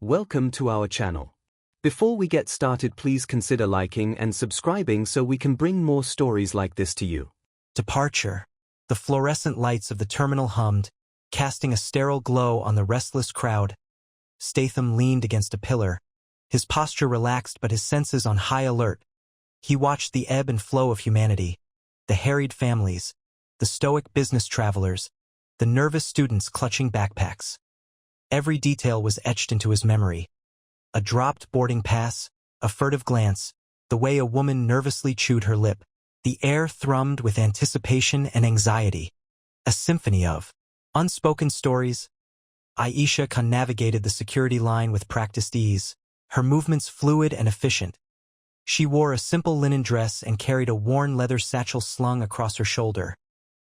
Welcome to our channel. Before we get started, please consider liking and subscribing so we can bring more stories like this to you. Departure. The fluorescent lights of the terminal hummed, casting a sterile glow on the restless crowd. Statham leaned against a pillar, his posture relaxed but his senses on high alert. He watched the ebb and flow of humanity, the harried families, the stoic business travelers, the nervous students clutching backpacks. Every detail was etched into his memory. A dropped boarding pass, a furtive glance, the way a woman nervously chewed her lip. The air thrummed with anticipation and anxiety. A symphony of unspoken stories. Aisha navigated the security line with practiced ease, her movements fluid and efficient. She wore a simple linen dress and carried a worn leather satchel slung across her shoulder.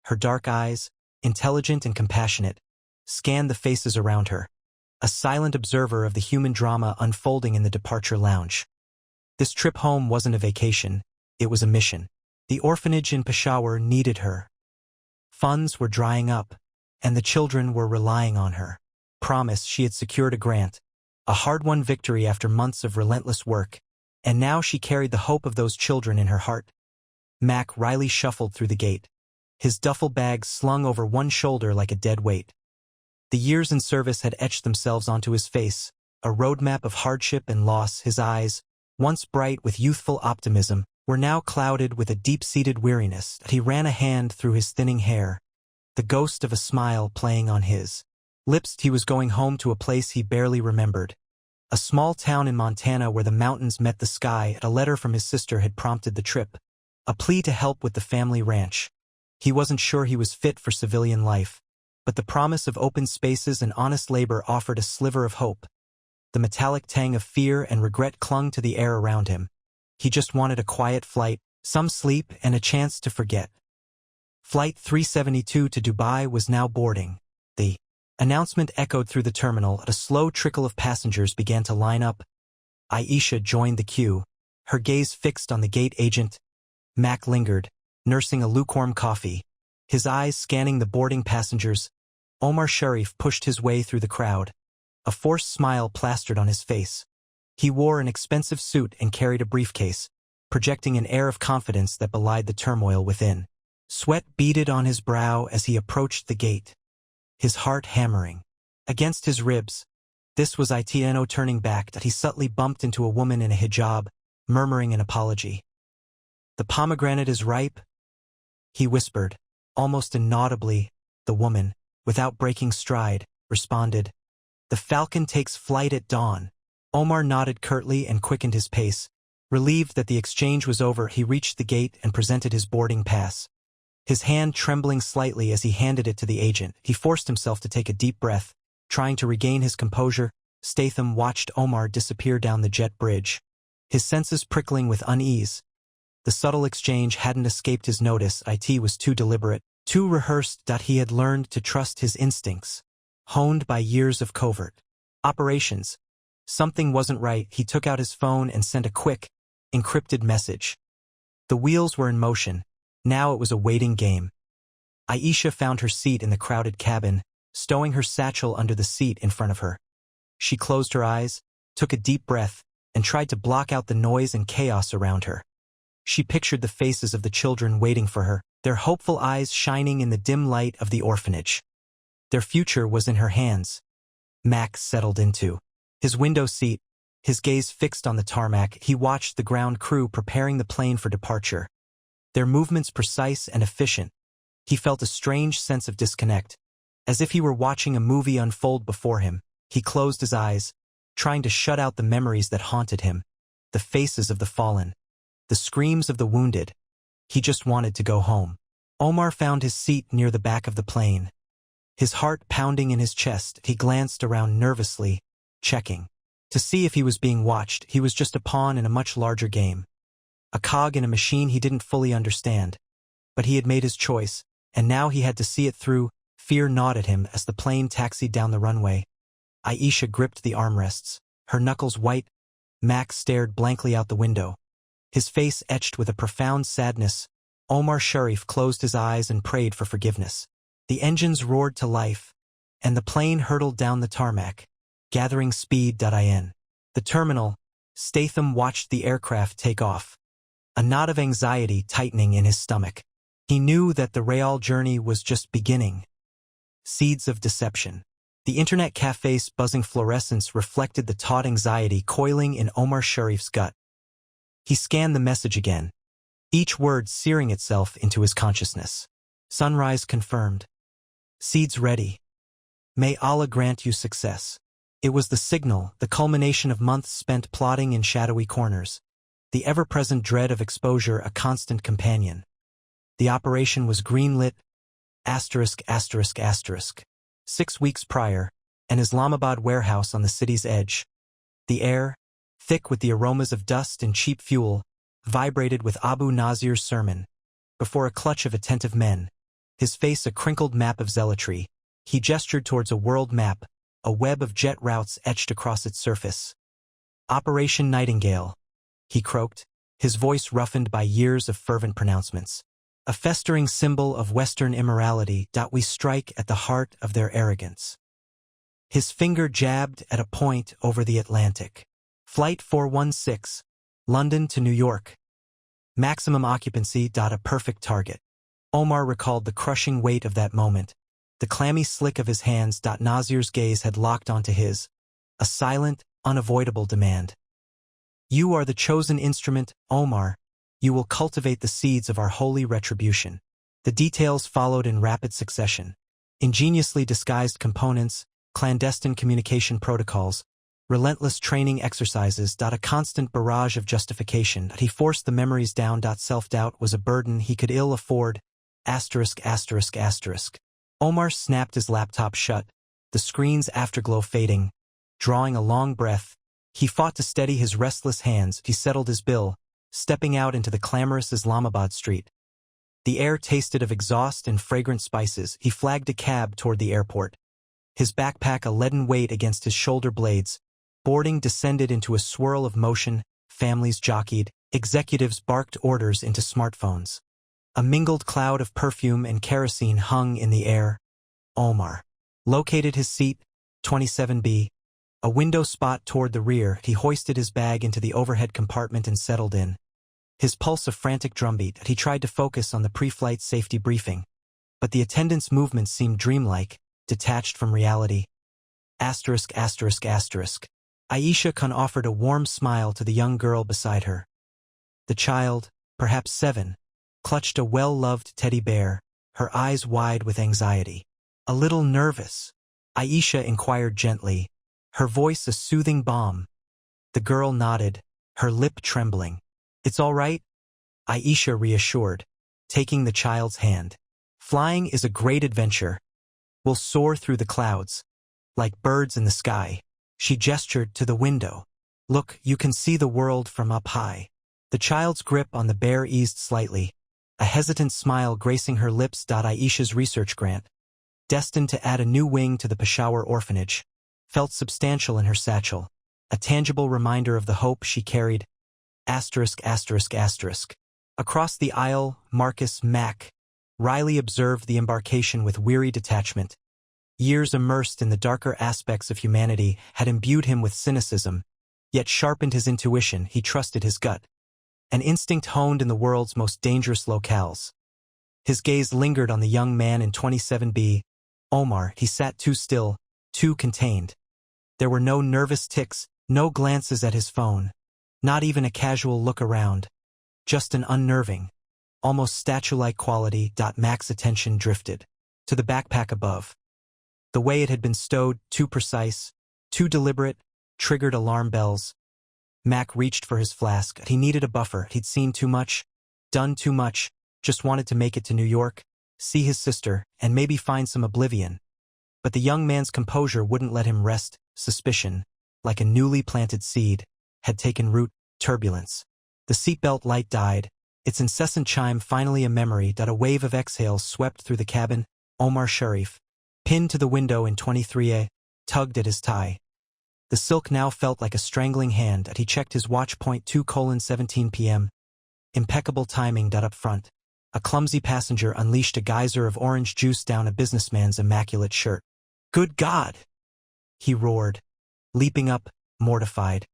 Her dark eyes, intelligent and compassionate, scanned the faces around her, a silent observer of the human drama unfolding in the departure lounge. This trip home wasn't a vacation, it was a mission. The orphanage in Peshawar needed her. Funds were drying up, and the children were relying on her. Promise she had secured a grant, a hard-won victory after months of relentless work, and now she carried the hope of those children in her heart. Mac Riley shuffled through the gate, his duffel bag slung over one shoulder like a dead weight. The years in service had etched themselves onto his face, a roadmap of hardship and loss. His eyes, once bright with youthful optimism, were now clouded with a deep-seated weariness. He ran a hand through his thinning hair, the ghost of a smile playing on his lips. He was going home to a place he barely remembered. A small town in Montana where the mountains met the sky. A letter from his sister had prompted the trip, a plea to help with the family ranch. He wasn't sure he was fit for civilian life, but the promise of open spaces and honest labor offered a sliver of hope. The metallic tang of fear and regret clung to the air around him. He just wanted a quiet flight, some sleep, and a chance to forget. Flight 372 to Dubai was now boarding. The announcement echoed through the terminal. A slow trickle of passengers began to line up. Aisha joined the queue, her gaze fixed on the gate agent. Mac lingered, nursing a lukewarm coffee, his eyes scanning the boarding passengers. Omar Sharif pushed his way through the crowd, a forced smile plastered on his face. He wore an expensive suit and carried a briefcase, projecting an air of confidence that belied the turmoil within. Sweat beaded on his brow as he approached the gate, his heart hammering against his ribs. This was Itno turning back. That he subtly bumped into a woman in a hijab, murmuring an apology. "The pomegranate is ripe," he whispered, almost inaudibly. The woman, without breaking stride, responded, "The falcon takes flight at dawn." Omar nodded curtly and quickened his pace. Relieved that the exchange was over, he reached the gate and presented his boarding pass. His hand trembling slightly as he handed it to the agent, he forced himself to take a deep breath, trying to regain his composure. Statham watched Omar disappear down the jet bridge, his senses prickling with unease. The subtle exchange hadn't escaped his notice. It was too deliberate, too rehearsed. He had learned to trust his instincts, honed by years of covert operations. Something wasn't right. He took out his phone and sent a quick, encrypted message. The wheels were in motion. Now it was a waiting game. Aisha found her seat in the crowded cabin, stowing her satchel under the seat in front of her. She closed her eyes, took a deep breath, and tried to block out the noise and chaos around her. She pictured the faces of the children waiting for her, their hopeful eyes shining in the dim light of the orphanage. Their future was in her hands. Mac settled into his window seat, his gaze fixed on the tarmac. He watched the ground crew preparing the plane for departure, their movements precise and efficient. He felt a strange sense of disconnect, as if he were watching a movie unfold before him. He closed his eyes, trying to shut out the memories that haunted him, the faces of the fallen, the screams of the wounded. He just wanted to go home. Omar found his seat near the back of the plane, his heart pounding in his chest. He glanced around nervously, checking to see if he was being watched. He was just a pawn in a much larger game, a cog in a machine he didn't fully understand. But he had made his choice, and now he had to see it through. Fear gnawed at him as the plane taxied down the runway. Aisha gripped the armrests, her knuckles white. Max stared blankly out the window, his face etched with a profound sadness. Omar Sharif closed his eyes and prayed for forgiveness. The engines roared to life, and the plane hurtled down the tarmac, gathering speed.in. The terminal, Statham watched the aircraft take off, a knot of anxiety tightening in his stomach. He knew that the real journey was just beginning. Seeds of deception. The internet cafe's buzzing fluorescence reflected the taut anxiety coiling in Omar Sharif's gut. He scanned the message again, each word searing itself into his consciousness. Sunrise confirmed. Seeds ready. May Allah grant you success. It was the signal, the culmination of months spent plotting in shadowy corners. The ever-present dread of exposure a constant companion. The operation was greenlit, ****. 6 weeks prior, an Islamabad warehouse on the city's edge. The air, thick with the aromas of dust and cheap fuel, vibrated with Abu Nazir's sermon. Before a clutch of attentive men, his face a crinkled map of zealotry, he gestured towards a world map, a web of jet routes etched across its surface. Operation Nightingale, he croaked, his voice roughened by years of fervent pronouncements. A festering symbol of Western immorality. We strike at the heart of their arrogance. His finger jabbed at a point over the Atlantic. Flight 416, London to New York. Maximum occupancy. A perfect target. Omar recalled the crushing weight of that moment, the clammy slick of his hands. Nazir's gaze had locked onto his, a silent, unavoidable demand. You are the chosen instrument, Omar. You will cultivate the seeds of our holy retribution. The details followed in rapid succession. Ingeniously disguised components, clandestine communication protocols, relentless training exercises. A constant barrage of justification. He forced the memories down. Self-doubt was a burden he could ill afford. *****. Omar snapped his laptop shut, the screen's afterglow fading. Drawing a long breath, he fought to steady his restless hands. He settled his bill, stepping out into the clamorous Islamabad street. The air tasted of exhaust and fragrant spices. He flagged a cab toward the airport. His backpack a leaden weight against his shoulder blades. Boarding descended into a swirl of motion, families jockeyed, executives barked orders into smartphones. A mingled cloud of perfume and kerosene hung in the air. Omar located his seat, 27B, a window spot toward the rear. He hoisted his bag into the overhead compartment and settled in. His pulse a frantic drumbeat. He tried to focus on the pre-flight safety briefing, but the attendant's movements seemed dreamlike, detached from reality. *****. Aisha Khan offered a warm smile to the young girl beside her. The child, perhaps 7, clutched a well-loved teddy bear, her eyes wide with anxiety. A little nervous, Aisha inquired gently, her voice a soothing balm. The girl nodded, her lip trembling. It's all right, Aisha reassured, taking the child's hand. Flying is a great adventure. We'll soar through the clouds, like birds in the sky. She gestured to the window. Look, you can see the world from up high. The child's grip on the bear eased slightly, a hesitant smile gracing her lips. Aisha's research grant, destined to add a new wing to the Peshawar orphanage, felt substantial in her satchel, a tangible reminder of the hope she carried. *****. Across the aisle, Marcus Mack. Riley observed the embarkation with weary detachment. Years immersed in the darker aspects of humanity had imbued him with cynicism, yet sharpened his intuition. He trusted his gut, an instinct honed in the world's most dangerous locales. His gaze lingered on the young man in 27B. Omar. He sat too still, too contained. There were no nervous tics, no glances at his phone, not even a casual look around. Just an unnerving, almost statue-like quality. Mac's attention drifted to the backpack above. The way it had been stowed, too precise, too deliberate, triggered alarm bells. Mac reached for his flask. He needed a buffer. He'd seen too much, done too much, just wanted to make it to New York, see his sister, and maybe find some oblivion. But the young man's composure wouldn't let him rest. Suspicion, like a newly planted seed, had taken root. Turbulence. The seatbelt light died, its incessant chime finally a memory. A wave of exhales swept through the cabin. Omar Sharif, pinned to the window in 23A, tugged at his tie. The silk now felt like a strangling hand. He checked his watch. 2:17 p.m. Impeccable timing. Up front, a clumsy passenger unleashed a geyser of orange juice down a businessman's immaculate shirt. Good God! He roared. leaping up, mortified.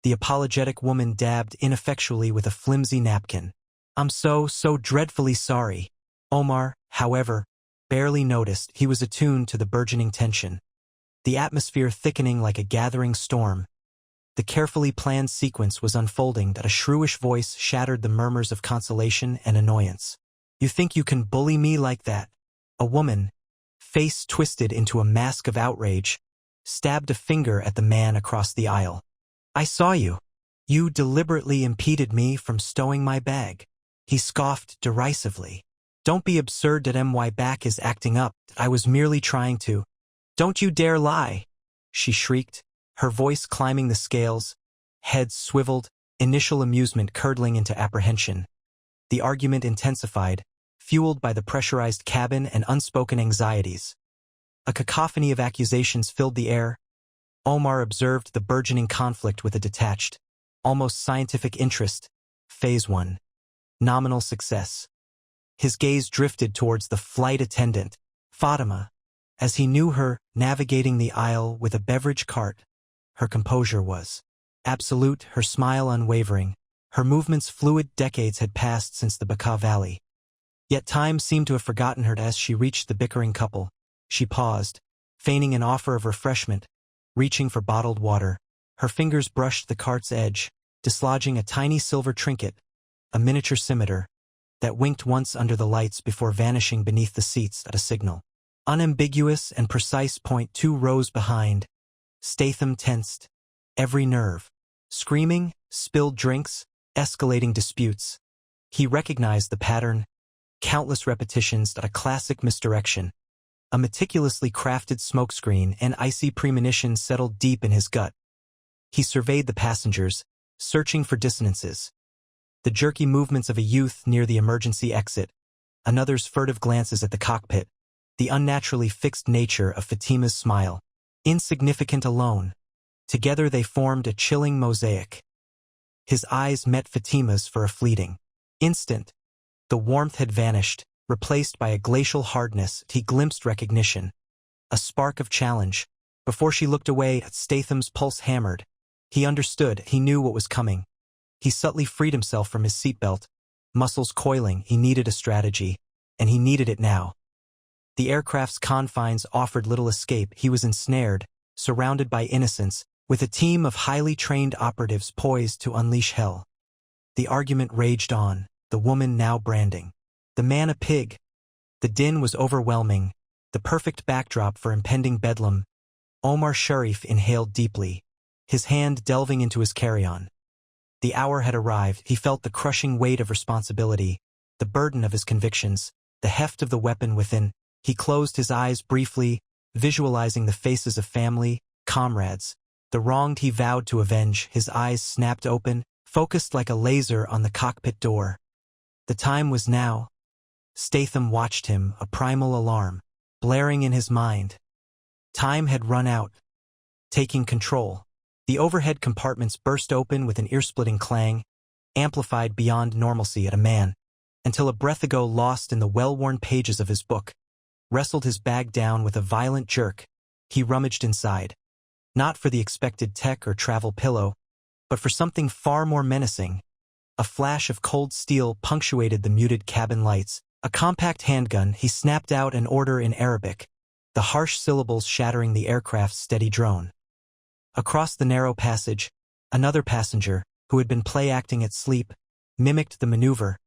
The apologetic woman dabbed ineffectually with a flimsy napkin. "I'm so dreadfully sorry." Omar, however, barely noticed. He was attuned to the burgeoning tension, the atmosphere thickening like a gathering storm. The carefully planned sequence was unfolding that a shrewish voice shattered the murmurs of consolation and annoyance. "You think you can bully me like that?" A woman, face twisted into a mask of outrage, stabbed a finger at the man across the aisle. "I saw you. You deliberately impeded me from stowing my bag." He scoffed derisively. "Don't be absurd that my back is acting up. I was merely trying to—" "Don't you dare lie!" she shrieked, her voice climbing the scales, head swiveled, initial amusement curdling into apprehension. The argument intensified, fueled by the pressurized cabin and unspoken anxieties. A cacophony of accusations filled the air. Omar observed the burgeoning conflict with a detached, almost scientific interest. Phase 1. Nominal success. His gaze drifted towards the flight attendant, Fatima, as he knew her navigating the aisle with a beverage cart. Her composure was absolute, her smile unwavering, her movements fluid. Decades had passed since the Bekaa Valley. Yet time seemed to have forgotten her. As she reached the bickering couple, she paused, feigning an offer of refreshment, reaching for bottled water. Her fingers brushed the cart's edge, dislodging a tiny silver trinket, a miniature scimitar, that winked once under the lights before vanishing beneath the seats at a signal. Unambiguous and precise. Point 2 rows behind. Statham tensed, every nerve. Screaming, spilled drinks, escalating disputes. He recognized the pattern, countless repetitions, a classic misdirection. A meticulously crafted smokescreen and icy premonition settled deep in his gut. He surveyed the passengers, searching for dissonances. The jerky movements of a youth near the emergency exit, another's furtive glances at the cockpit, the unnaturally fixed nature of Fatima's smile. Insignificant alone. Together they formed a chilling mosaic. His eyes met Fatima's for a fleeting instant. The warmth had vanished, replaced by a glacial hardness. He glimpsed recognition, a spark of challenge. Before she looked away, Statham's pulse hammered. He understood, he knew what was coming. He subtly freed himself from his seatbelt, muscles coiling. He needed a strategy, and he needed it now. The aircraft's confines offered little escape. He was ensnared, surrounded by innocents, with a team of highly trained operatives poised to unleash hell. The argument raged on, the woman now branding the man a pig. The din was overwhelming, the perfect backdrop for impending bedlam. Omar Sharif inhaled deeply, his hand delving into his carry-on. The hour had arrived. He felt the crushing weight of responsibility, the burden of his convictions, the heft of the weapon within. He closed his eyes briefly, visualizing the faces of family, comrades, the wronged he vowed to avenge. His eyes snapped open, focused like a laser on the cockpit door. The time was now. Statham watched him, a primal alarm, blaring in his mind. Time had run out. Taking control. The overhead compartments burst open with an ear-splitting clang, amplified beyond normalcy at a man, until a breath ago lost in the well-worn pages of his book. Wrestled his bag down with a violent jerk. He rummaged inside. Not for the expected tech or travel pillow, but for something far more menacing. A flash of cold steel punctuated the muted cabin lights. A compact handgun. He snapped out an order in Arabic, the harsh syllables shattering the aircraft's steady drone. Across the narrow passage, another passenger, who had been play-acting at sleep, mimicked the maneuver.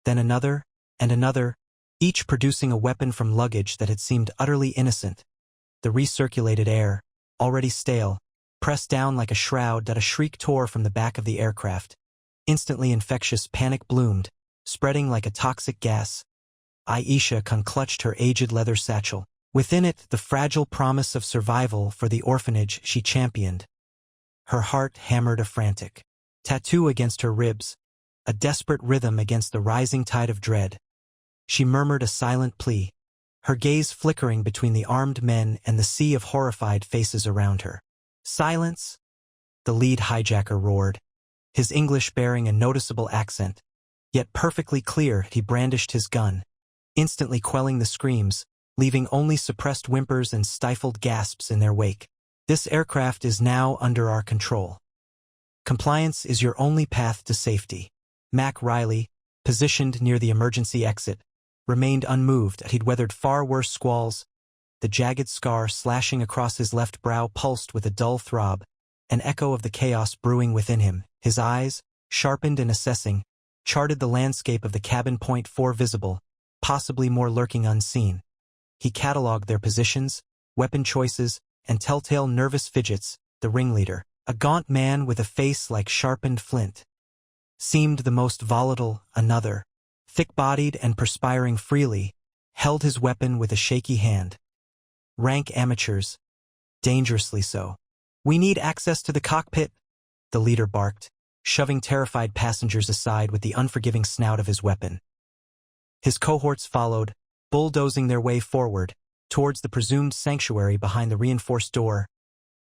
Then another, and another, each producing a weapon from luggage that had seemed utterly innocent. The recirculated air, already stale, pressed down like a shroud. A shriek tore from the back of the aircraft. Instantly infectious panic bloomed, spreading like a toxic gas. Aisha clutched her aged leather satchel. Within it, the fragile promise of survival for the orphanage she championed. Her heart hammered a frantic tattoo against her ribs, a desperate rhythm against the rising tide of dread. She murmured a silent plea, her gaze flickering between the armed men and the sea of horrified faces around her. "Silence!" the lead hijacker roared, his English bearing a noticeable accent. Yet perfectly clear. He brandished his gun, instantly quelling the screams, leaving only suppressed whimpers and stifled gasps in their wake. This aircraft is now under our control. Compliance is your only path to safety. Mac Riley, positioned near the emergency exit, remained unmoved as he'd weathered far worse squalls. The jagged scar slashing across his left brow pulsed with a dull throb, an echo of the chaos brewing within him. His eyes, sharpened and assessing, charted the landscape of the cabin. Point 4 visible, possibly more lurking unseen. He catalogued their positions, weapon choices, and telltale nervous fidgets. The ringleader, a gaunt man with a face like sharpened flint, seemed the most volatile. Another, thick-bodied and perspiring freely, held his weapon with a shaky hand. Rank amateurs. Dangerously so. "We need access to the cockpit," the leader barked, shoving terrified passengers aside with the unforgiving snout of his weapon. His cohorts followed, bulldozing their way forward, towards the presumed sanctuary behind the reinforced door.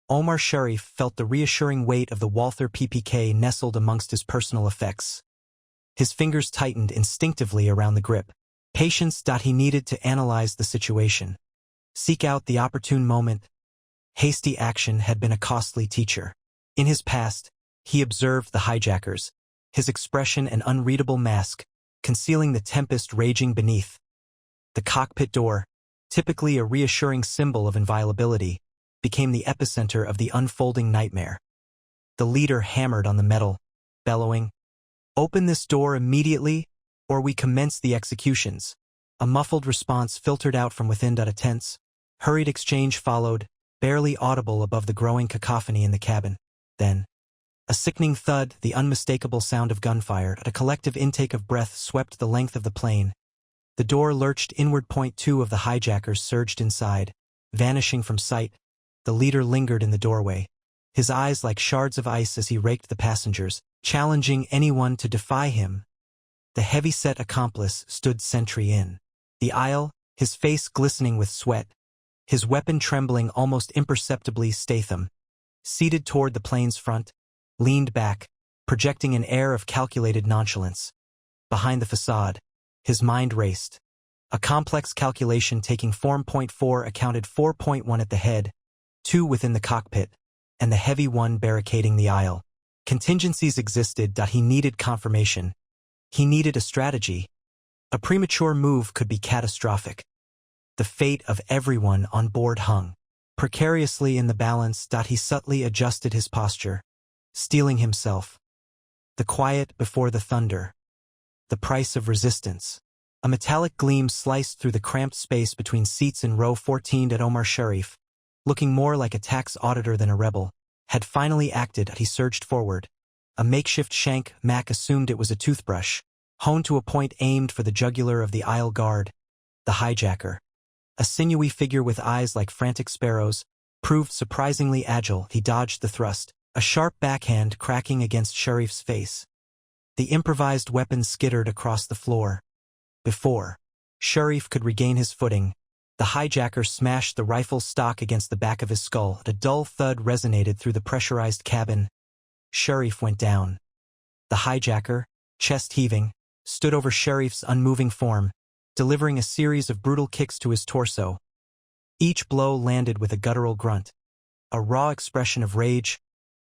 Omar Sharif felt the reassuring weight of the Walther PPK nestled amongst his personal effects. His fingers tightened instinctively around the grip. Patience. He needed to analyze the situation. Seek out the opportune moment. Hasty action had been a costly teacher. In his past, he observed the hijackers, his expression an unreadable mask, concealing the tempest raging beneath. The cockpit door, typically a reassuring symbol of inviolability, became the epicenter of the unfolding nightmare. The leader hammered on the metal, bellowing, "Open this door immediately, or we commence the executions." A muffled response filtered out from within. A tense, hurried exchange followed, barely audible above the growing cacophony in the cabin. Then, a sickening thud, the unmistakable sound of gunfire. A collective intake of breath swept the length of the plane. The door lurched inward. Point 2 of the hijackers surged inside, vanishing from sight. The leader lingered in the doorway, his eyes like shards of ice as he raked the passengers, challenging anyone to defy him. The heavy-set accomplice stood sentry in the aisle, his face glistening with sweat, his weapon trembling almost imperceptibly. Statham, seated toward the plane's front, leaned back, projecting an air of calculated nonchalance. Behind the facade, his mind raced. A complex calculation taking form. Point 4 accounted 4.1 at the head, 2 within the cockpit, and the heavy one barricading the aisle. Contingencies existed. He needed confirmation. He needed a strategy. A premature move could be catastrophic. The fate of everyone on board hung precariously in the balance. He subtly adjusted his posture, steeling himself. The quiet before the thunder. The price of resistance. A metallic gleam sliced through the cramped space between seats in row 14. At Omar Sharif, looking more like a tax auditor than a rebel, had finally acted. He surged forward. A makeshift shank, Mac assumed it was a toothbrush, honed to a point aimed for the jugular of the aisle guard. The hijacker, a sinewy figure with eyes like frantic sparrows, proved surprisingly agile. He dodged the thrust, a sharp backhand cracking against Sharif's face. The improvised weapon skittered across the floor. Before Sharif could regain his footing, the hijacker smashed the rifle stock against the back of his skull. A dull thud resonated through the pressurized cabin. Sharif went down. The hijacker, chest heaving, stood over Sharif's unmoving form, delivering a series of brutal kicks to his torso. Each blow landed with a guttural grunt. A raw expression of rage.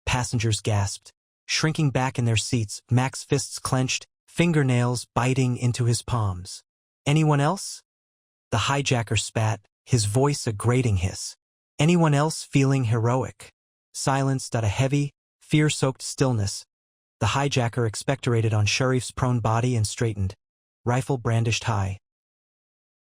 Passengers gasped, shrinking back in their seats, Mac's fists clenched, fingernails biting into his palms. "Anyone else?" The hijacker spat, his voice a grating hiss. "Anyone else feeling heroic?" Silence. A heavy, fear-soaked stillness. The hijacker expectorated on Sharif's prone body and straightened, rifle brandished high.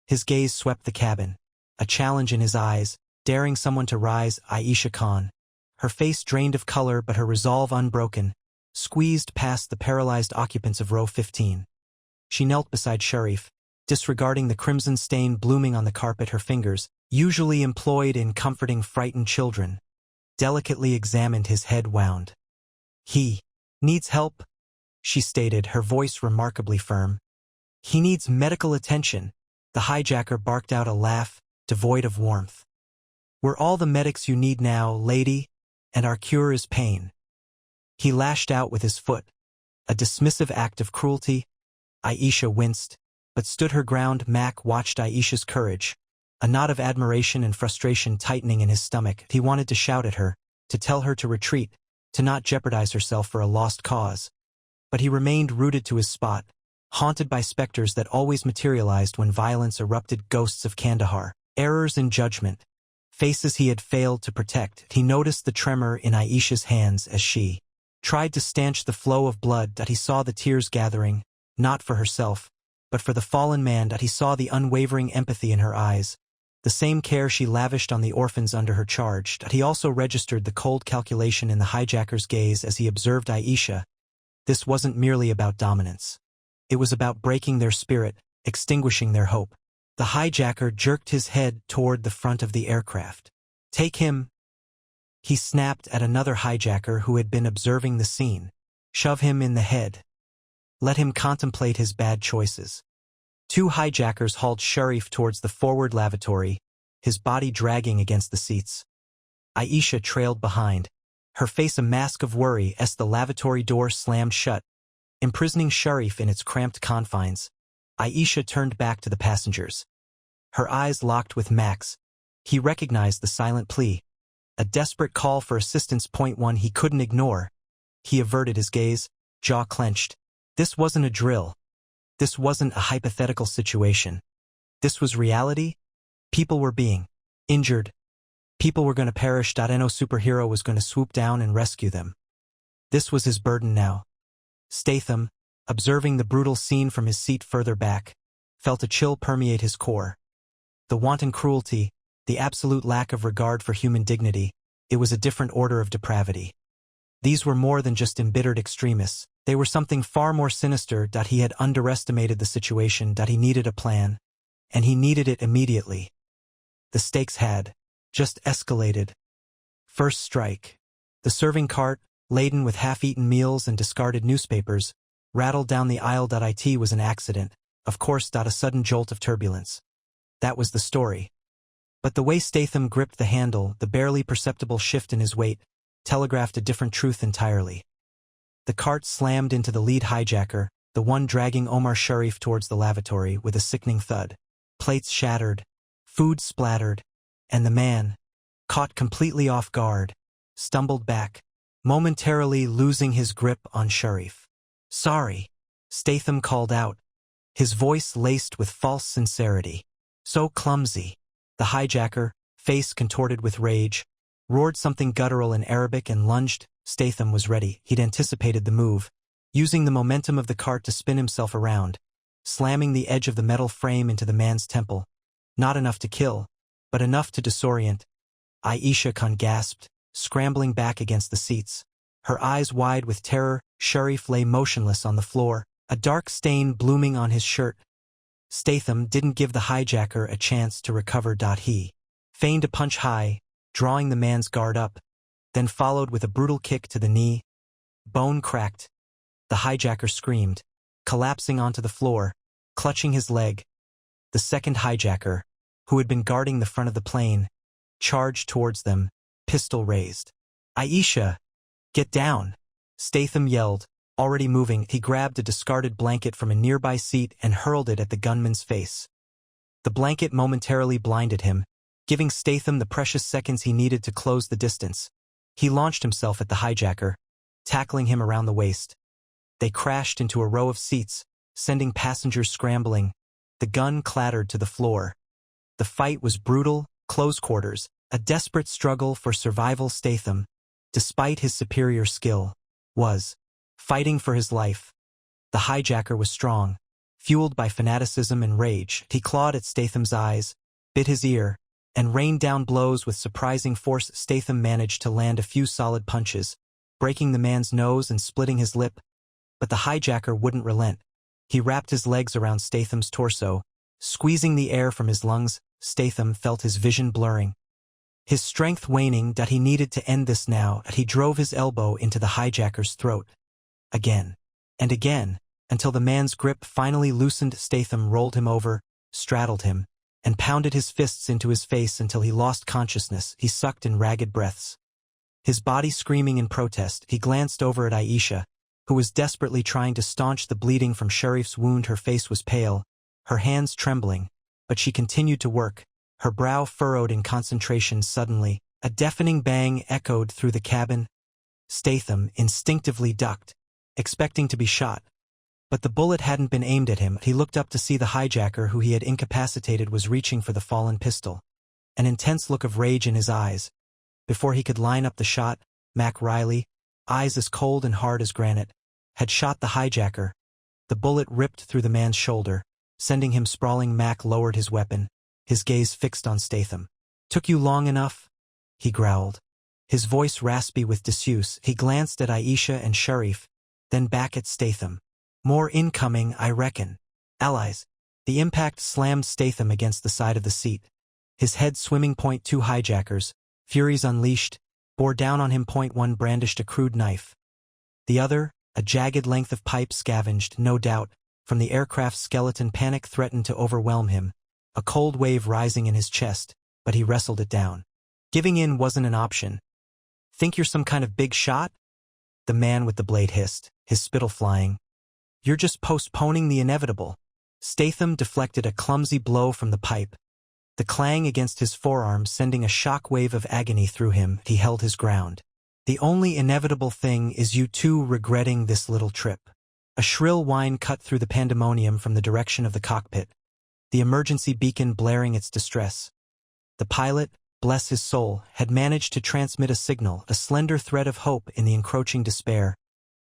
His gaze swept the cabin, a challenge in his eyes, daring someone to rise. Aisha Khan, her face drained of color but her resolve unbroken, squeezed past the paralyzed occupants of row 15. She knelt beside Sharif, disregarding the crimson stain blooming on the carpet. Her fingers, usually employed in comforting frightened children, delicately examined his head wound. "He needs help," she stated, her voice remarkably firm. "He needs medical attention." The hijacker barked out a laugh, devoid of warmth. "We're all the medics you need now, lady, and our cure is pain." He lashed out with his foot, a dismissive act of cruelty. Aisha winced, but stood her ground. Mac watched Aisha's courage, a knot of admiration and frustration tightening in his stomach. He wanted to shout at her, to tell her to retreat, to not jeopardize herself for a lost cause. But he remained rooted to his spot, haunted by specters that always materialized when violence erupted. Ghosts of Kandahar, errors in judgment, faces he had failed to protect. He noticed the tremor in Aisha's hands as she tried to stanch the flow of blood. That he saw the tears gathering, not for herself, but for the fallen man. That he saw the unwavering empathy in her eyes, the same care she lavished on the orphans under her charge. That he also registered the cold calculation in the hijacker's gaze as he observed Aisha. This wasn't merely about dominance. It was about breaking their spirit, extinguishing their hope. The hijacker jerked his head toward the front of the aircraft. "Take him," he snapped at another hijacker who had been observing the scene. "Shove him in the head. Let him contemplate his bad choices." Two hijackers hauled Sharif towards the forward lavatory, his body dragging against the seats. Aisha trailed behind, her face a mask of worry as the lavatory door slammed shut, imprisoning Sharif in its cramped confines. Aisha turned back to the passengers. Her eyes locked with Max. He recognized the silent plea, a desperate call for assistance. One he couldn't ignore. He averted his gaze, jaw clenched. This wasn't a drill. This wasn't a hypothetical situation. This was reality. People were being injured. People were going to perish. No superhero was going to swoop down and rescue them. This was his burden now. Statham, observing the brutal scene from his seat further back, felt a chill permeate his core. The wanton cruelty, the absolute lack of regard for human dignity, it was a different order of depravity. These were more than just embittered extremists. They were something far more sinister. He had underestimated the situation. He needed a plan, and he needed it immediately. The stakes had just escalated. First strike. The serving cart, laden with half-eaten meals and discarded newspapers, rattled down the aisle. It was an accident, of course. A sudden jolt of turbulence. That was the story. But the way Statham gripped the handle, the barely perceptible shift in his weight, telegraphed a different truth entirely. The cart slammed into the lead hijacker, the one dragging Omar Sharif towards the lavatory, with a sickening thud. Plates shattered, food splattered, and the man, caught completely off guard, stumbled back, momentarily losing his grip on Sharif. "Sorry," Statham called out, his voice laced with false sincerity. "So clumsy." The hijacker, face contorted with rage, roared something guttural in Arabic and lunged. Statham was ready. He'd anticipated the move, using the momentum of the cart to spin himself around, slamming the edge of the metal frame into the man's temple. Not enough to kill, but enough to disorient. Aisha Khan gasped, scrambling back against the seats, her eyes wide with terror. Sharif lay motionless on the floor, a dark stain blooming on his shirt. Statham didn't give the hijacker a chance to recover. He feigned a punch high, drawing the man's guard up, then followed with a brutal kick to the knee. Bone cracked. The hijacker screamed, collapsing onto the floor, clutching his leg. The second hijacker, who had been guarding the front of the plane, charged towards them, pistol raised. "Aisha, get down!" Statham yelled, already moving. He grabbed a discarded blanket from a nearby seat and hurled it at the gunman's face. The blanket momentarily blinded him, giving Statham the precious seconds he needed to close the distance. He launched himself at the hijacker, tackling him around the waist. They crashed into a row of seats, sending passengers scrambling. The gun clattered to the floor. The fight was brutal, close quarters, a desperate struggle for survival. Statham, despite his superior skill, was fighting for his life. The hijacker was strong, fueled by fanaticism and rage. He clawed at Statham's eyes, bit his ear, and rained down blows with surprising force. Statham managed to land a few solid punches, breaking the man's nose and splitting his lip. But the hijacker wouldn't relent. He wrapped his legs around Statham's torso, squeezing the air from his lungs. Statham felt his vision blurring, his strength waning. He needed to end this now. He drove his elbow into the hijacker's throat. Again and again, until the man's grip finally loosened. Statham rolled him over, straddled him, and pounded his fists into his face until he lost consciousness. He sucked in ragged breaths, his body screaming in protest. He glanced over at Aisha, who was desperately trying to staunch the bleeding from Sharif's wound. Her face was pale, her hands trembling, but she continued to work, her brow furrowed in concentration. Suddenly, a deafening bang echoed through the cabin. Statham instinctively ducked, expecting to be shot. But the bullet hadn't been aimed at him. He looked up to see the hijacker who he had incapacitated was reaching for the fallen pistol, an intense look of rage in his eyes. Before he could line up the shot, Mac Riley, eyes as cold and hard as granite, had shot the hijacker. The bullet ripped through the man's shoulder, sending him sprawling. Mac lowered his weapon, his gaze fixed on Statham. "Took you long enough?" he growled, his voice raspy with disuse. He glanced at Aisha and Sharif, then back at Statham. "More incoming, I reckon. Allies." The impact slammed Statham against the side of the seat, his head swimming. Two hijackers, furies unleashed, bore down on him. One brandished a crude knife. The other, a jagged length of pipe, scavenged, no doubt, from the aircraft's skeleton. Panic threatened to overwhelm him, a cold wave rising in his chest, but he wrestled it down. Giving in wasn't an option. "Think you're some kind of big shot?" the man with the blade hissed, his spittle flying. "You're just postponing the inevitable." Statham deflected a clumsy blow from the pipe, the clang against his forearm sending a shock wave of agony through him. He held his ground. "The only inevitable thing is you two regretting this little trip." A shrill whine cut through the pandemonium from the direction of the cockpit, the emergency beacon blaring its distress. The pilot, bless his soul, had managed to transmit a signal, a slender thread of hope in the encroaching despair.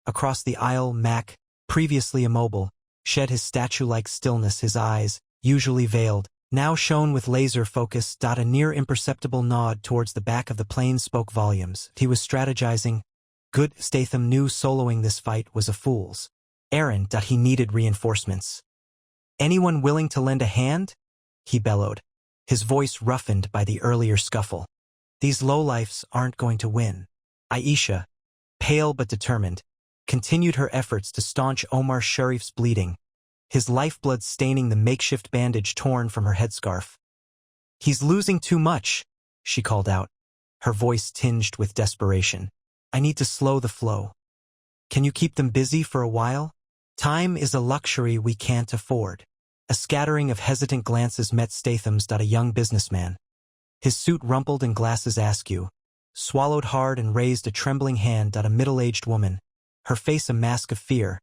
Across the aisle, Mac, previously immobile, shed his statue-like stillness. His eyes, usually veiled, now shone with laser focus. A near imperceptible nod towards the back of the plane spoke volumes. He was strategizing. Good. Statham knew soloing this fight was a fool's errand. He needed reinforcements. "Anyone willing to lend a hand?" he bellowed, his voice roughened by the earlier scuffle. "These lowlifes aren't going to win." Aisha, pale but determined, continued her efforts to staunch Omar Sharif's bleeding, his lifeblood staining the makeshift bandage torn from her headscarf. "He's losing too much," she called out, her voice tinged with desperation. "I need to slow the flow. Can you keep them busy for a while? Time is a luxury we can't afford." A scattering of hesitant glances met Statham's. A young businessman, his suit rumpled and glasses askew, swallowed hard and raised a trembling hand. A middle-aged woman, her face a mask of fear,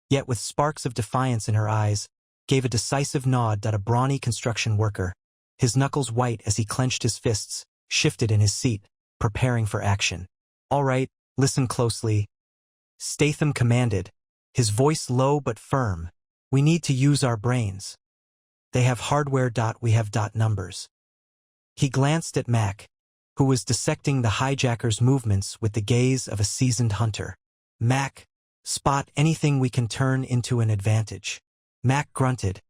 yet with sparks of defiance in her eyes, gave a decisive nod. A brawny construction worker, his knuckles white as he clenched his fists, shifted in his seat, preparing for action. "All right, listen closely," Statham commanded, his voice low but firm. "We need to use our brains. They have hardware. We have numbers." He glanced at Mac, who was dissecting the hijacker's movements with the gaze of a seasoned hunter. "Mac, spot anything we can turn into an advantage." Mac grunted,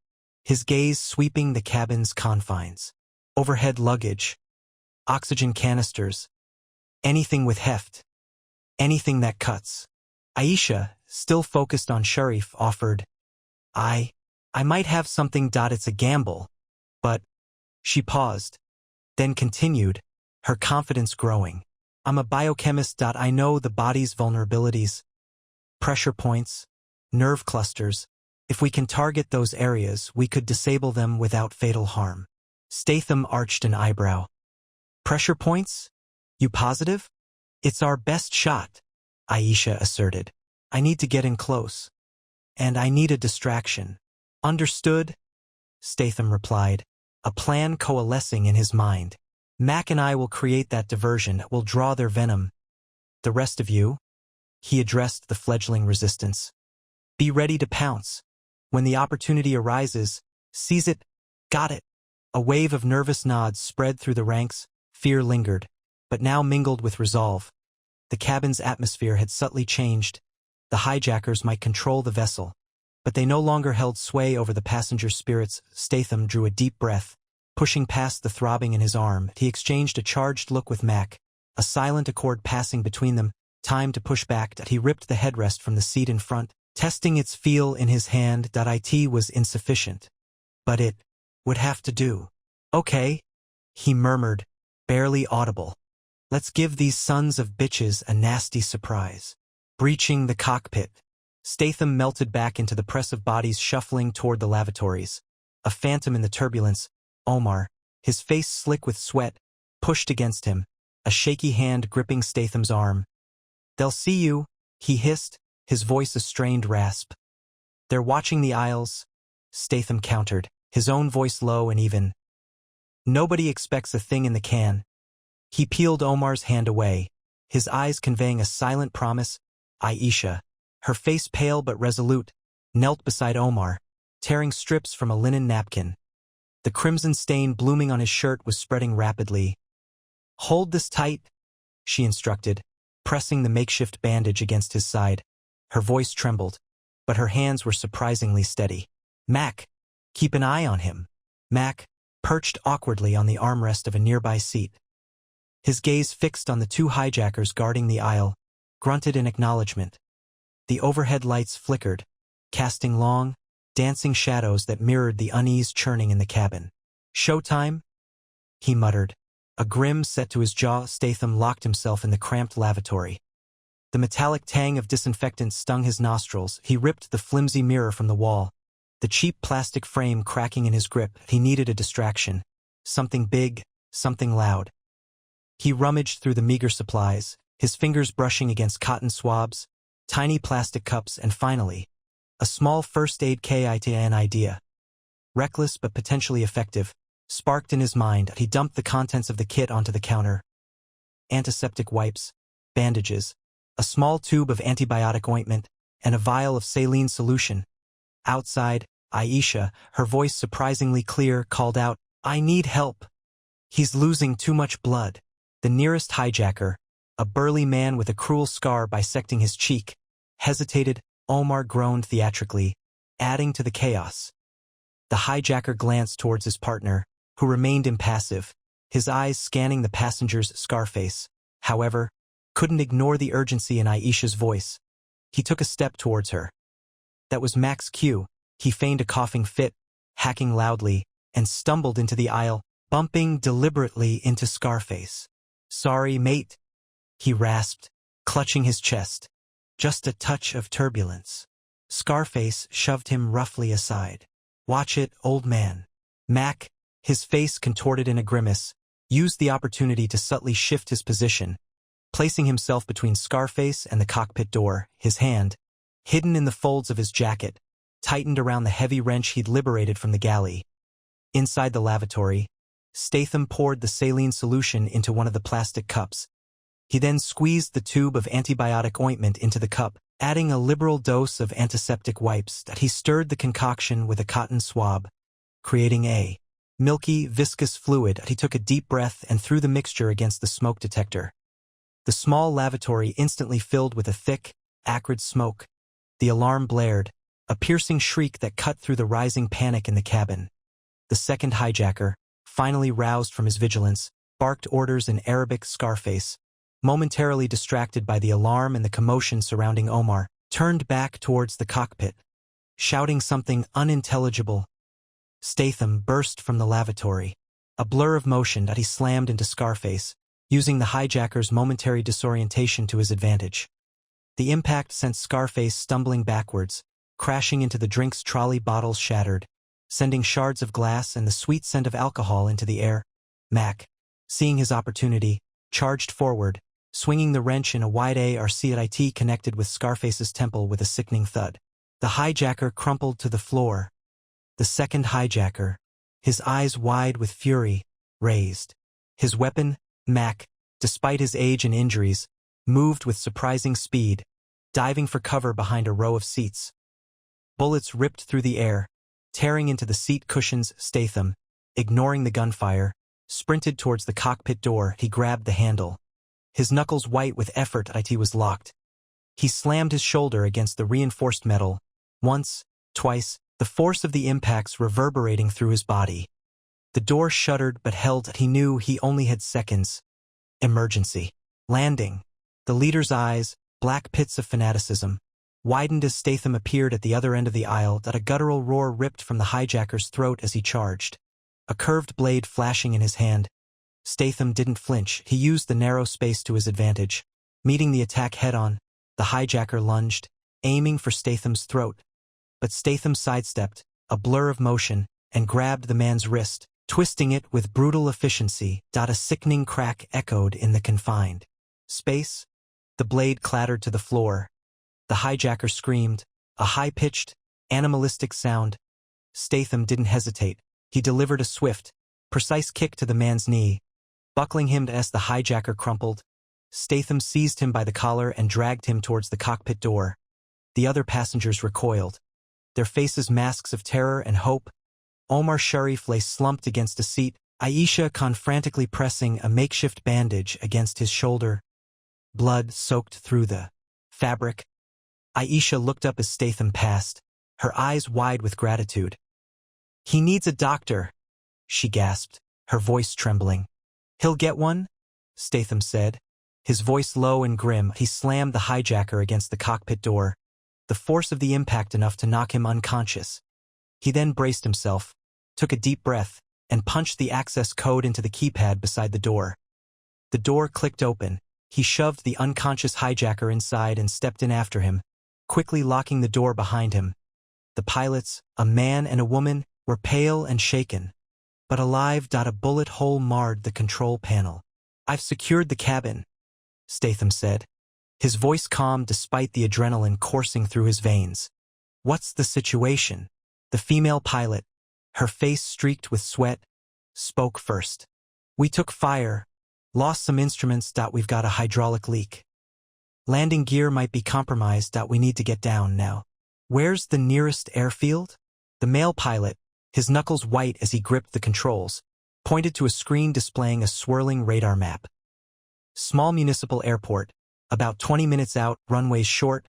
his gaze sweeping the cabin's confines. "Overhead luggage, oxygen canisters, anything with heft, anything that cuts." Aisha, still focused on Sharif, offered, I might have something. It's a gamble, but..." She paused, then continued, her confidence growing. "I'm a biochemist. I know the body's vulnerabilities, pressure points, nerve clusters. If we can target those areas, we could disable them without fatal harm." Statham arched an eyebrow. "Pressure points? You positive?" "It's our best shot," Aisha asserted. "I need to get in close. And I need a distraction." "Understood," Statham replied, a plan coalescing in his mind. "Mac and I will create that diversion. We'll draw their venom. The rest of you," he addressed the fledgling resistance, "be ready to pounce. When the opportunity arises, seize it." "Got it." A wave of nervous nods spread through the ranks. Fear lingered, but now mingled with resolve. The cabin's atmosphere had subtly changed. The hijackers might control the vessel, but they no longer held sway over the passengers' spirits. Statham drew a deep breath. Pushing past the throbbing in his arm, he exchanged a charged look with Mac, a silent accord passing between them. Time to push back. He ripped the headrest from the seat in front, testing its feel in his hand. It was insufficient, but it would have to do. "Okay," he murmured, barely audible. "Let's give these sons of bitches a nasty surprise." Breaching the cockpit, Statham melted back into the press of bodies shuffling toward the lavatories. A phantom in the turbulence, Omar, his face slick with sweat, pushed against him, a shaky hand gripping Statham's arm. "They'll see you," he hissed, his voice a strained rasp. "They're watching the aisles," Statham countered, his own voice low and even. "Nobody expects a thing in the can." He peeled Omar's hand away, his eyes conveying a silent promise. Aisha, her face pale but resolute, knelt beside Omar, tearing strips from a linen napkin. The crimson stain blooming on his shirt was spreading rapidly. "Hold this tight," she instructed, pressing the makeshift bandage against his side. Her voice trembled, but her hands were surprisingly steady. "Mac, keep an eye on him." Mac, perched awkwardly on the armrest of a nearby seat, his gaze fixed on the two hijackers guarding the aisle, grunted in acknowledgement. The overhead lights flickered, casting long, dancing shadows that mirrored the unease churning in the cabin. "Showtime?" he muttered. A grin set to his jaw. Statham locked himself in the cramped lavatory. The metallic tang of disinfectant stung his nostrils. He ripped the flimsy mirror from the wall, the cheap plastic frame cracking in his grip. He needed a distraction. Something big, something loud. He rummaged through the meager supplies, his fingers brushing against cotton swabs, tiny plastic cups, and finally, a small first-aid kit. An idea, reckless but potentially effective, sparked in his mind. He dumped the contents of the kit onto the counter. Antiseptic wipes, bandages, a small tube of antibiotic ointment, and a vial of saline solution. Outside, Aisha, her voice surprisingly clear, called out, "I need help. He's losing too much blood." The nearest hijacker, a burly man with a cruel scar bisecting his cheek, hesitated. Omar groaned theatrically, adding to the chaos. The hijacker glanced towards his partner, who remained impassive, his eyes scanning the passenger's Scarface. However, couldn't ignore the urgency in Aisha's voice. He took a step towards her. That was Mac's cue. He feigned a coughing fit, hacking loudly, and stumbled into the aisle, bumping deliberately into Scarface. "Sorry, mate," he rasped, clutching his chest. "Just a touch of turbulence." Scarface shoved him roughly aside. "Watch it, old man." Mac, his face contorted in a grimace, used the opportunity to subtly shift his position, placing himself between Scarface and the cockpit door, his hand, hidden in the folds of his jacket, tightened around the heavy wrench he'd liberated from the galley. Inside the lavatory, Statham poured the saline solution into one of the plastic cups. He then squeezed the tube of antibiotic ointment into the cup, adding a liberal dose of antiseptic wipes. That he stirred the concoction with a cotton swab, creating a milky, viscous fluid. He took a deep breath and threw the mixture against the smoke detector. The small lavatory instantly filled with a thick, acrid smoke. The alarm blared, a piercing shriek that cut through the rising panic in the cabin. The second hijacker, finally roused from his vigilance, barked orders in Arabic. Scarface, momentarily distracted by the alarm and the commotion surrounding Omar, turned back towards the cockpit, shouting something unintelligible. Statham burst from the lavatory, a blur of motion that he slammed into Scarface, using the hijacker's momentary disorientation to his advantage. The impact sent Scarface stumbling backwards, crashing into the drinks trolley. Bottles shattered, sending shards of glass and the sweet scent of alcohol into the air. Mac, seeing his opportunity, charged forward, swinging the wrench in a wide arc. Connected with Scarface's temple with a sickening thud. The hijacker crumpled to the floor. The second hijacker, his eyes wide with fury, raised. His weapon, Mac, despite his age and injuries, moved with surprising speed, diving for cover behind a row of seats. Bullets ripped through the air, tearing into the seat cushions. Statham, ignoring the gunfire, sprinted towards the cockpit door. He grabbed the handle. His knuckles white with effort. It was locked. He slammed his shoulder against the reinforced metal, once, twice, the force of the impacts reverberating through his body. The door shuddered but held. He knew he only had seconds. Emergency. Landing. The leader's eyes, black pits of fanaticism, widened as Statham appeared at the other end of the aisle. A guttural roar ripped from the hijacker's throat as he charged, a curved blade flashing in his hand. Statham didn't flinch. He used the narrow space to his advantage. Meeting the attack head-on, the hijacker lunged, aiming for Statham's throat. But Statham sidestepped, a blur of motion, and grabbed the man's wrist, twisting it with brutal efficiency. A sickening crack echoed in the confined space. The blade clattered to the floor. The hijacker screamed, a high-pitched, animalistic sound. Statham didn't hesitate. He delivered a swift, precise kick to the man's knee, buckling him as the hijacker crumpled. Statham seized him by the collar and dragged him towards the cockpit door. The other passengers recoiled, their faces masks of terror and hope. Omar Sharif lay slumped against a seat, Aisha Khan frantically pressing a makeshift bandage against his shoulder. Blood soaked through the fabric. Aisha looked up as Statham passed, her eyes wide with gratitude. "He needs a doctor," she gasped, her voice trembling. "He'll get one?" Statham said, his voice low and grim. He slammed the hijacker against the cockpit door, the force of the impact enough to knock him unconscious. He then braced himself, took a deep breath, and punched the access code into the keypad beside the door. The door clicked open. He shoved the unconscious hijacker inside and stepped in after him, quickly locking the door behind him. The pilots, a man and a woman, were pale and shaken, but alive. A bullet hole marred the control panel. "I've secured the cabin," Statham said, his voice calm despite the adrenaline coursing through his veins. "What's the situation?" The female pilot, her face streaked with sweat, spoke first. "We took fire, lost some instruments. We've got a hydraulic leak. Landing gear might be compromised. We need to get down now." "Where's the nearest airfield?" The male pilot, his knuckles white as he gripped the controls, pointed to a screen displaying a swirling radar map. "Small municipal airport, about 20 minutes out, runways short,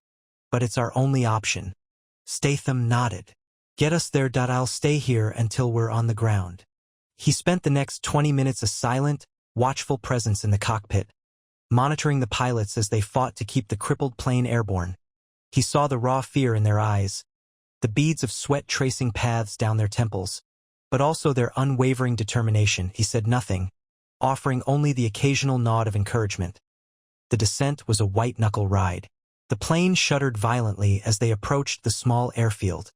but it's our only option." Statham nodded. "Get us there. I'll stay here until we're on the ground." He spent the next 20 minutes a silent, watchful presence in the cockpit, monitoring the pilots as they fought to keep the crippled plane airborne. He saw the raw fear in their eyes, the beads of sweat tracing paths down their temples, but also their unwavering determination. He said nothing, offering only the occasional nod of encouragement. The descent was a white-knuckle ride. The plane shuddered violently as they approached the small airfield.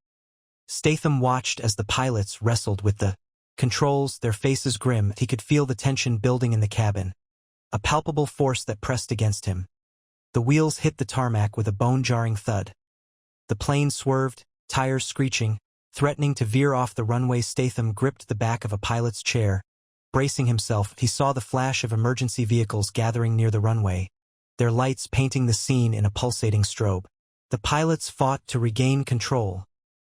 Statham watched as the pilots wrestled with the controls, their faces grim. He could feel the tension building in the cabin, a palpable force that pressed against him. The wheels hit the tarmac with a bone-jarring thud. The plane swerved, tires screeching, threatening to veer off the runway. Statham gripped the back of a pilot's chair. Bracing himself, he saw the flash of emergency vehicles gathering near the runway, their lights painting the scene in a pulsating strobe. The pilots fought to regain control,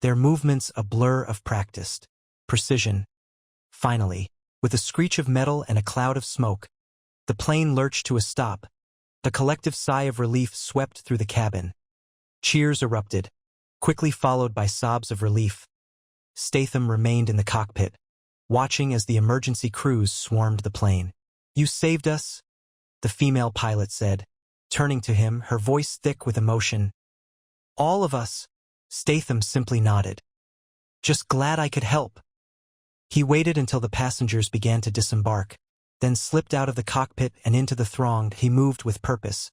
their movements a blur of practiced precision. Finally, with a screech of metal and a cloud of smoke, the plane lurched to a stop. A collective sigh of relief swept through the cabin. Cheers erupted, quickly followed by sobs of relief. Statham remained in the cockpit, watching as the emergency crews swarmed the plane. "You saved us," the female pilot said, turning to him, her voice thick with emotion. "All of us," Statham simply nodded. "Just glad I could help." He waited until the passengers began to disembark, then slipped out of the cockpit and into the throng. He moved with purpose,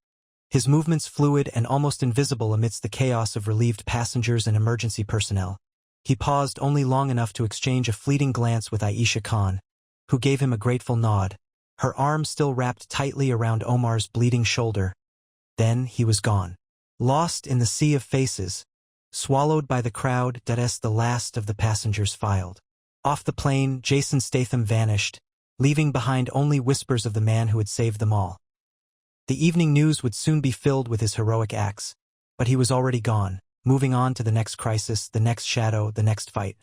his movements fluid and almost invisible amidst the chaos of relieved passengers and emergency personnel. He paused only long enough to exchange a fleeting glance with Aisha Khan, who gave him a grateful nod, her arm still wrapped tightly around Omar's bleeding shoulder. Then he was gone, lost in the sea of faces, swallowed by the crowd. As the last of the passengers filed off the plane, Jason Statham vanished, leaving behind only whispers of the man who had saved them all. The evening news would soon be filled with his heroic acts, but he was already gone, moving on to the next crisis, the next shadow, the next fight.